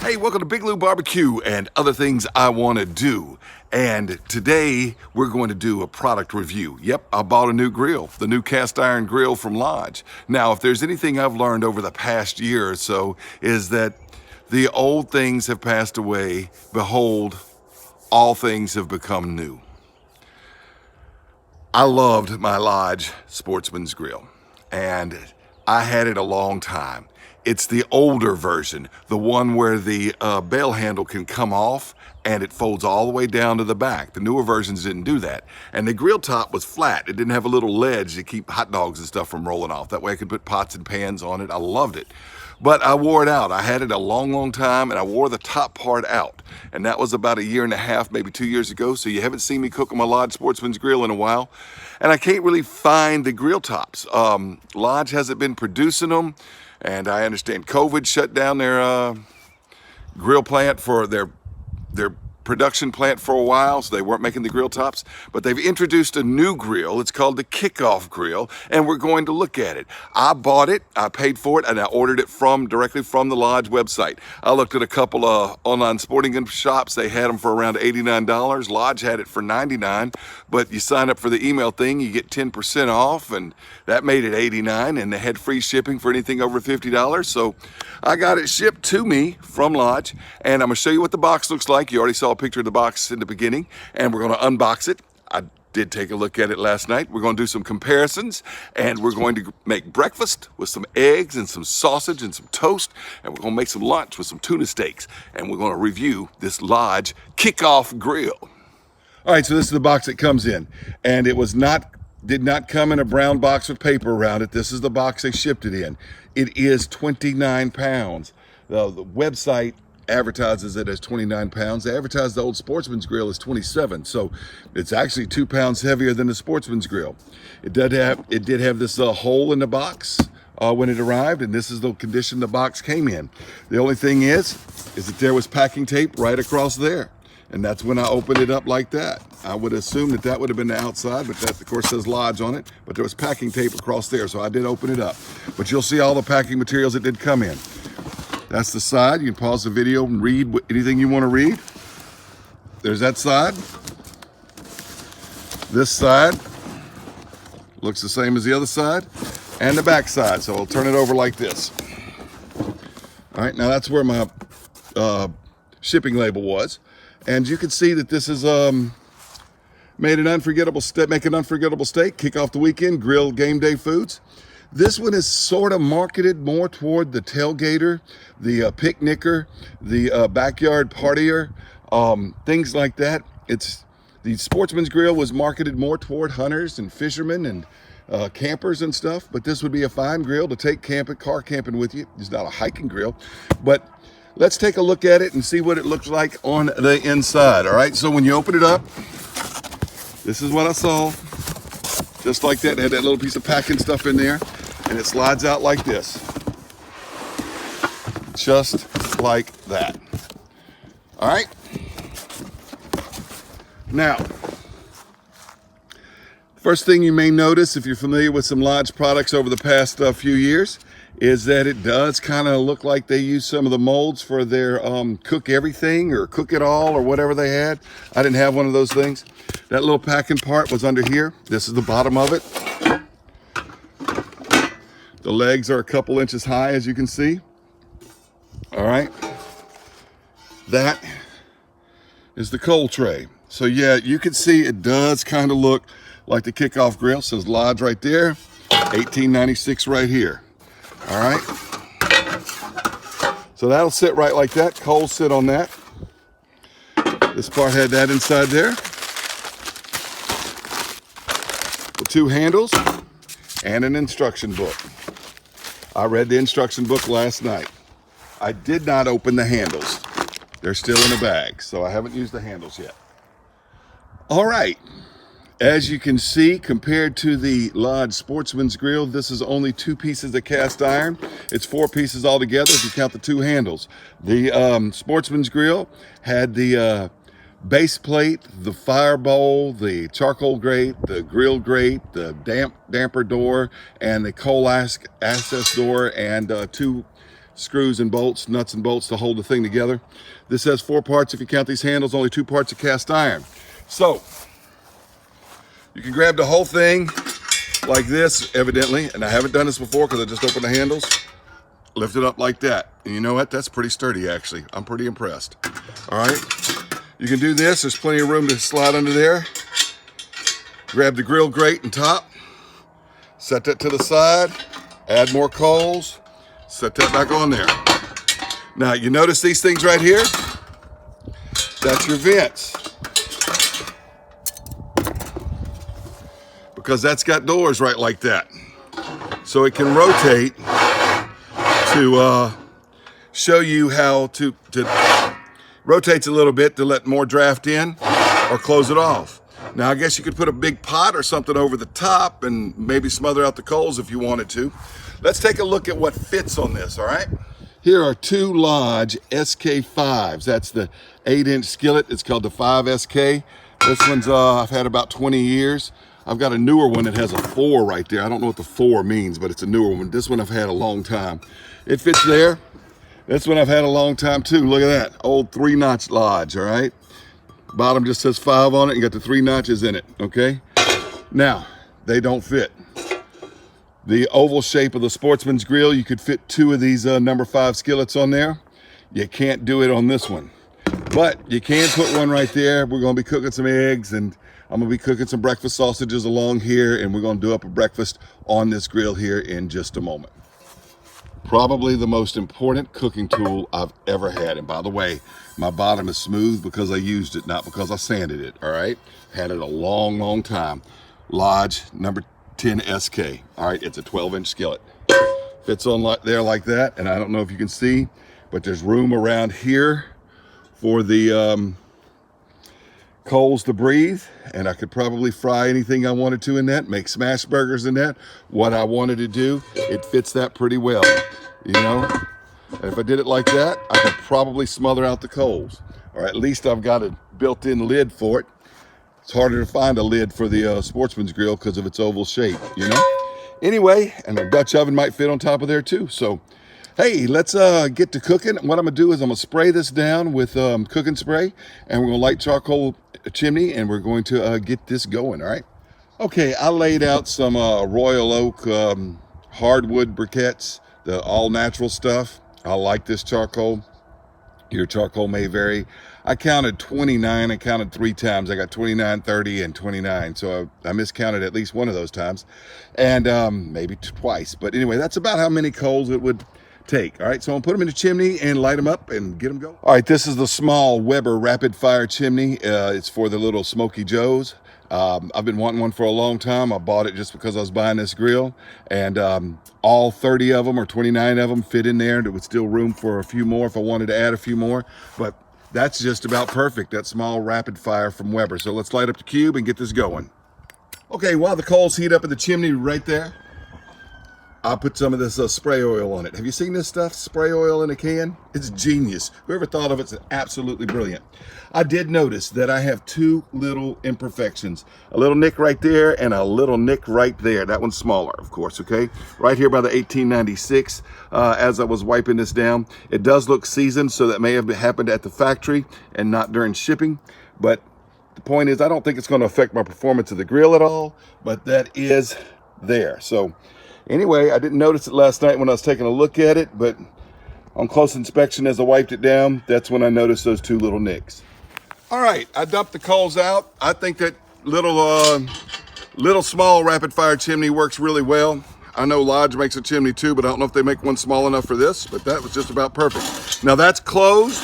Hey, welcome to Big Lou Barbecue and other things I want to do. And today we're going to do a product review. Yep, I bought a new grill, the new cast iron grill from Lodge. Now, if there's anything I've learned over the past year or so, is that the old things have passed away. Behold, all things have become new. I loved my Lodge Sportsman's Grill, and I had it a long time. It's the older version, the one where the bell handle can come off and it folds all the way down to the back. The newer versions didn't do that. And the grill top was flat. It didn't have a little ledge to keep hot dogs and stuff from rolling off. That way I could put pots and pans on it. I loved it. But I wore it out. I had it a long time, and I wore the top part out. And that was about 1.5 years, maybe 2 years ago. So you haven't seen me cook on my Lodge Sportsman's Grill in a while. And I can't really find the grill tops. Lodge hasn't been producing them. And I understand COVID shut down their grill plant for their production plant for a while, so they weren't making the grill tops. But they've introduced a new grill. It's called the Kickoff grill, and we're going to look at it. I bought it, I paid for it, and I ordered it directly from the Lodge website. I looked at a couple of online sporting goods shops. They had them for around $89. Lodge had it for $99, but you sign up for the email thing, you get 10% off, and that made it $89, and they had free shipping for anything over $50. So I got it shipped to me from Lodge, and I'm gonna show you what the box looks like. You already saw a picture of the box in the beginning, and we're gonna unbox it. I did take a look at it last night. We're gonna do some comparisons, and we're going to make breakfast with some eggs and some sausage and some toast, and we're gonna make some lunch with some tuna steaks, and we're gonna review this Lodge Kickoff grill. All right, so this is the box it comes in, and it did not come in a brown box with paper around it. This is the box they shipped it in. It is 29 pounds. The website advertises it as 29 pounds. They advertise the old Sportsman's Grill as 27, so it's actually 2 pounds heavier than the Sportsman's Grill. It did have this hole in the box when it arrived, and this is the condition the box came in. The only thing is that there was packing tape right across there. And that's when I opened it up like that. I would assume that would have been the outside, but that of course says Lodge on it, but there was packing tape across there, so I did open it up. But you'll see all the packing materials that did come in. That's the side. You can pause the video and read anything you want to read. There's that side. This side looks the same as the other side, and the back side. So I'll turn it over like this. All right, now that's where my shipping label was. And you can see that this is make an unforgettable steak, kick off the weekend, grill game day foods. This one is sort of marketed more toward the tailgater, the picnicker, the backyard partier, things like that. The Sportsman's Grill was marketed more toward hunters and fishermen and campers and stuff, but this would be a fine grill to take car camping with you. It's not a hiking grill, but let's take a look at it and see what it looks like on the inside. All right, so when you open it up, this is what I saw. Just like that, it had that little piece of packing stuff in there, and it slides out like this. Just like that. All right. Now, first thing you may notice if you're familiar with some Lodge products over the past few years is that it does kind of look like they use some of the molds for their cook everything or cook it all or whatever they had. I didn't have one of those things. That little packing part was under here. This is the bottom of it. The legs are a couple inches high, as you can see. All right. That is the coal tray. So yeah, you can see it does kind of look like the Kickoff grill. It says Lodge right there, 1896 right here. All right, so that'll sit right like that. Coals sit on that. This part had that inside there. The 2 handles and an instruction book. I read the instruction book last night. I did not open the handles. They're still in a bag, so I haven't used the handles yet. All right. As you can see, compared to the Lodge Sportsman's Grill, this is only 2 pieces of cast iron. It's 4 pieces altogether if you count the 2 handles. The Sportsman's Grill had the base plate, the fire bowl, the charcoal grate, the grill grate, the damper door, and the coal access door, and 2 screws and bolts, nuts and bolts to hold the thing together. This has 4 parts if you count these handles, only 2 parts of cast iron. So you can grab the whole thing like this, evidently, and I haven't done this before because I just opened the handles. Lift it up like that. And you know what? That's pretty sturdy, actually. I'm pretty impressed. All right. You can do this. There's plenty of room to slide under there. Grab the grill grate and top. Set that to the side. Add more coals. Set that back on there. Now, you notice these things right here? That's your vents. Because that's got doors right like that. So it can rotate to show you how to rotates a little bit to let more draft in or close it off. Now, I guess you could put a big pot or something over the top and maybe smother out the coals if you wanted to. Let's take a look at what fits on this, all right? Here are 2 Lodge SK5s. That's the 8-inch skillet. It's called the 5SK. This one's I've had about 20 years. I've got a newer one that has a 4 right there. I don't know what the 4 means, but it's a newer one. This one I've had a long time. It fits there. This one I've had a long time too. Look at that, old 3-notch Lodge, all right? Bottom just says 5 on it. You got the 3 notches in it, okay? Now, they don't fit. The oval shape of the Sportsman's Grill, you could fit 2 of these number 5 skillets on there. You can't do it on this one. But you can put one right there. We're gonna be cooking some eggs and I'm gonna be cooking some breakfast sausages along here and we're gonna do up a breakfast on this grill here in just a moment. Probably the most important cooking tool I've ever had. And by the way, my bottom is smooth because I used it, not because I sanded it, all right? Had it a long, long time. Lodge number 10 SK, all right? It's a 12-inch skillet. Fits on there like that, and I don't know if you can see, but there's room around here for the coals to breathe, and I could probably fry anything I wanted to in that, make smash burgers in that, what I wanted to do. It fits that pretty well, you know? And if I did it like that, I could probably smother out the coals, or at least I've got a built-in lid for it. It's harder to find a lid for the Sportsman's Grill because of its oval shape, you know? Anyway, and a Dutch oven might fit on top of there too. So, hey, let's get to cooking. What I'm gonna do is I'm gonna spray this down with cooking spray, and we're gonna light charcoal chimney, and we're going to get this going, all right? Okay, I laid out some Royal Oak hardwood briquettes, the all natural stuff. I like this charcoal. Your charcoal may vary. I counted 29. I counted 3 times. I got 29, 30, and 29. So I miscounted at least one of those times, and maybe twice. But anyway, that's about how many coals it would take. All right, so I'm gonna put them in the chimney and light them up and get them going. All right, this is the small Weber rapid fire chimney. It's for the little Smoky Joes. I've been wanting one for a long time. I bought it just because I was buying this grill, and all 30 of them or 29 of them fit in there. There was still room for a few more if I wanted to add a few more, but that's just about perfect, that small rapid fire from Weber. So let's light up the cube and get this going. Okay, while the coals heat up in the chimney right there, I'll put some of this spray oil on it. Have you seen this stuff? Spray oil in a can? It's genius. Whoever thought of it's absolutely brilliant. I did notice that I have 2 little imperfections. A little nick right there and a little nick right there. That one's smaller, of course, okay? Right here by the 1896, as I was wiping this down. It does look seasoned, so that may have happened at the factory and not during shipping. But the point is, I don't think it's gonna affect my performance of the grill at all, but that is there. So anyway, I didn't notice it last night when I was taking a look at it, but on close inspection as I wiped it down, that's when I noticed those 2 little nicks. All right, I dumped the coals out. I think that little small rapid fire chimney works really well. I know Lodge makes a chimney too, but I don't know if they make one small enough for this, but that was just about perfect. Now that's closed,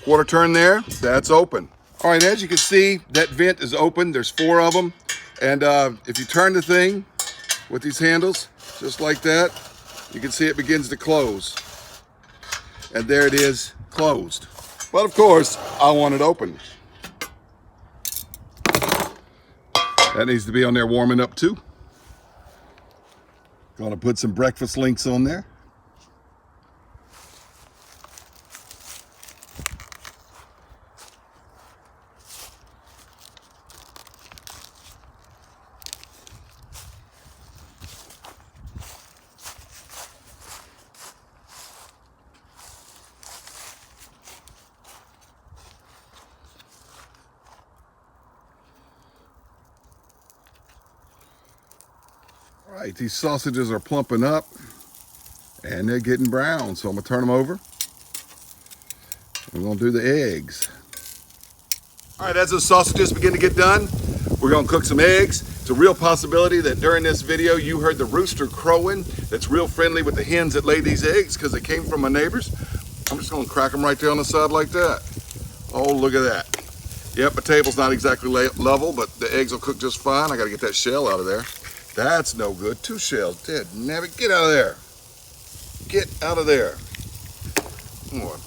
quarter turn there, that's open. All right, as you can see, that vent is open. There's 4 of them. And if you turn the thing with these handles, just like that, you can see it begins to close. And there it is, closed. But of course, I want it open. That needs to be on there warming up too. Gonna put some breakfast links on there. All right, these sausages are plumping up and they're getting brown. So I'm gonna turn them over. We're gonna do the eggs. All right, as the sausages begin to get done, we're gonna cook some eggs. It's a real possibility that during this video you heard the rooster crowing. That's real friendly with the hens that lay these eggs because they came from my neighbors. I'm just gonna crack them right there on the side like that. Oh, look at that. Yep, my table's not exactly level, but the eggs will cook just fine. I gotta get that shell out of there. That's no good. 2 shells. Dead nabbit. Get out of there. Get out of there. Oh,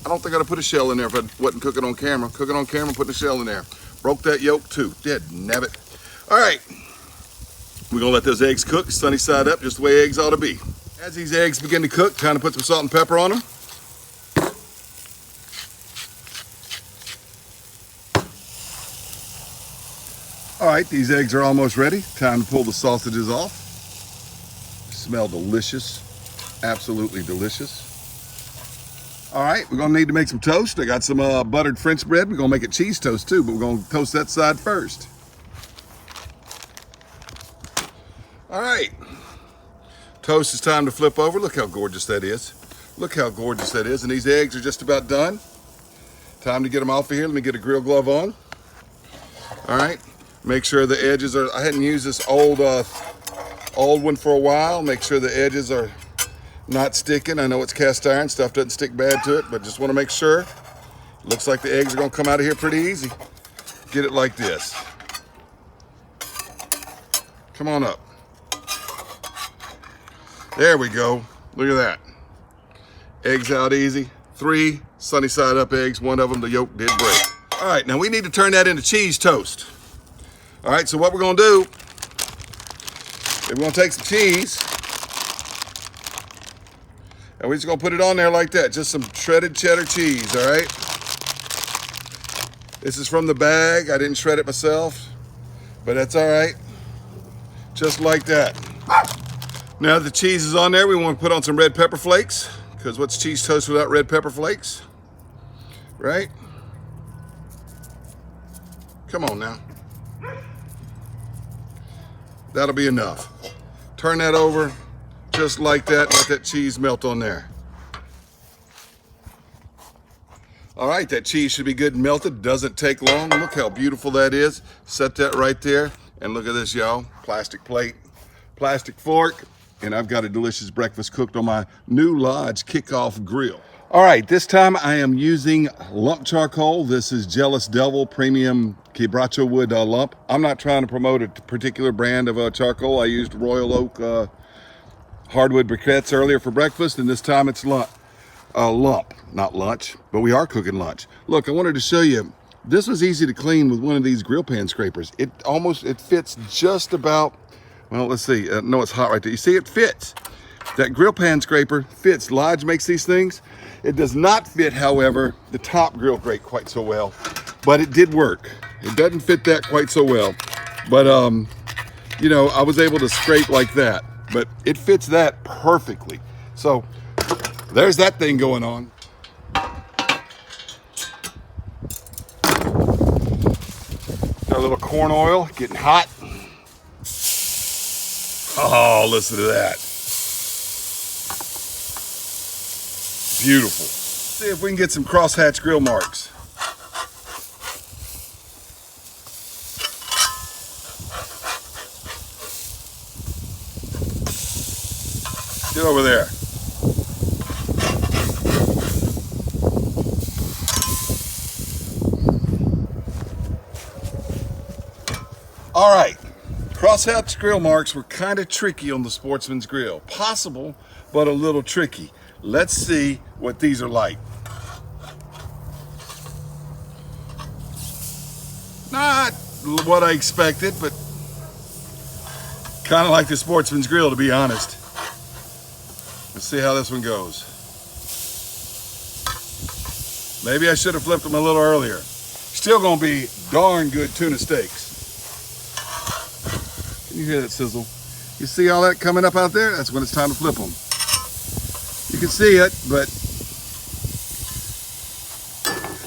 I don't think I'd have put a shell in there if I wasn't cooking on camera. Cooking on camera, putting a shell in there. Broke that yolk too. Dead nabbit. All right. We're gonna let those eggs cook sunny side up, just the way eggs ought to be. As these eggs begin to cook, time to put some salt and pepper on them. All right, these eggs are almost ready. Time to pull the sausages off. Smell delicious, absolutely delicious. All right, we're gonna need to make some toast. I got some buttered French bread. We're gonna make it cheese toast too, but we're gonna toast that side first. All right, toast is time to flip over. Look how gorgeous that is. Look how gorgeous that is. And these eggs are just about done. Time to get them off of here. Let me get a grill glove on. All right. Make sure the edges are, I hadn't used this old one for a while. Make sure the edges are not sticking. I know it's cast iron, stuff doesn't stick bad to it, but just want to make sure. Looks like the eggs are gonna come out of here pretty easy. Get it like this. Come on up. There we go. Look at that. Eggs out easy. 3 sunny side up eggs. 1 of them, the yolk did break. All right, now we need to turn that into cheese toast. All right, so what we're gonna do is we're gonna take some cheese and we're just gonna put it on there like that. Just some shredded cheddar cheese, all right? This is from the bag. I didn't shred it myself, but that's all right. Just like that. Now that the cheese is on there, we wanna put on some red pepper flakes, because what's cheese toast without red pepper flakes, right? Come on now. That'll be enough. Turn that over just like that. Let that cheese melt on there. All right, that cheese should be good and melted. Doesn't take long. Look how beautiful that is. Set that right there. And look at this, y'all. Plastic plate, plastic fork. And I've got a delicious breakfast cooked on my new Lodge Kickoff grill. All right, this time I am using lump charcoal. This is Jealous Devil Premium Quebracho Wood lump. I'm not trying to promote a particular brand of charcoal. I used Royal Oak hardwood briquettes earlier for breakfast, and this time it's lump, not lunch, but we are cooking lunch. Look, I wanted to show you, this was easy to clean with one of these grill pan scrapers. It fits just about, well, let's see, no, it's hot right there. You see, it fits. That grill pan scraper fits. Lodge makes these things. It does not fit, however, the top grill grate quite so well, but it did work. It doesn't fit that quite so well, but you know, I was able to scrape like that, but it fits that perfectly. So there's that thing going on. Got a little corn oil getting hot. Oh, listen to that. Beautiful. See if we can get some crosshatch grill marks. Get over there. All right. Crosshatch grill marks were kind of tricky on the Sportsman's Grill. Possible, but a little tricky. Let's see what these are like. Not what I expected, but kind of like the Sportsman's Grill, to be honest. Let's see how this one goes. Maybe I should have flipped them a little earlier. Still gonna be darn good tuna steaks. Can you hear that sizzle? You see all that coming up out there? That's when it's time to flip them. You can see it, but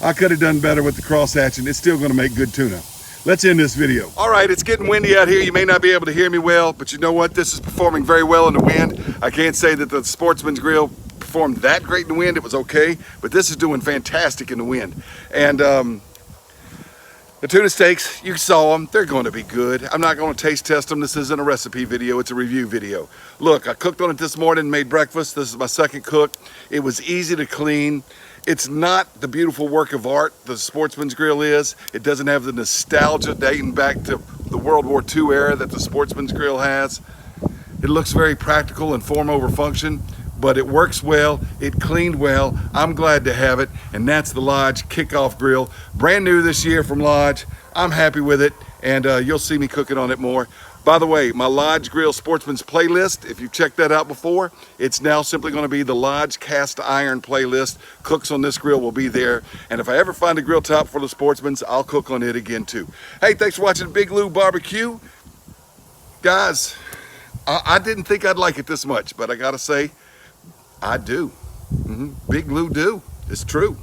I could have done better with the crosshatch, and it's still gonna make good tuna. let's end this video. All right, it's getting windy out here. You may not be able to hear me well, but you know what? This is performing very well in the wind. I can't say that the Sportsman's Grill performed that great in the wind. It was okay, but this is doing fantastic in the wind. And the tuna steaks, you saw them, they're going to be good. I'm not going to taste test them. This isn't a recipe video, it's a review video. Look, I cooked on it this morning, made breakfast. This is my second cook. It was easy to clean. It's not the beautiful work of art the Sportsman's Grill is. It doesn't have the nostalgia dating back to the World War II era that the Sportsman's Grill has. It looks very practical and form over function, but it works well, it cleaned well. I'm glad to have it, and that's the Lodge Kickoff Grill. Brand new this year from Lodge. I'm happy with it, and you'll see me cooking on it more. By the way, my Lodge Grill Sportsman's playlist, if you've checked that out before, it's now simply gonna be the Lodge Cast Iron playlist. Cooks on this grill will be there, and if I ever find a grill top for the Sportsman's, I'll cook on it again too. Hey, thanks for watching Big Lou Barbecue. Guys, I didn't think I'd like it this much, but I gotta say, I do. Big Lou do. It's true.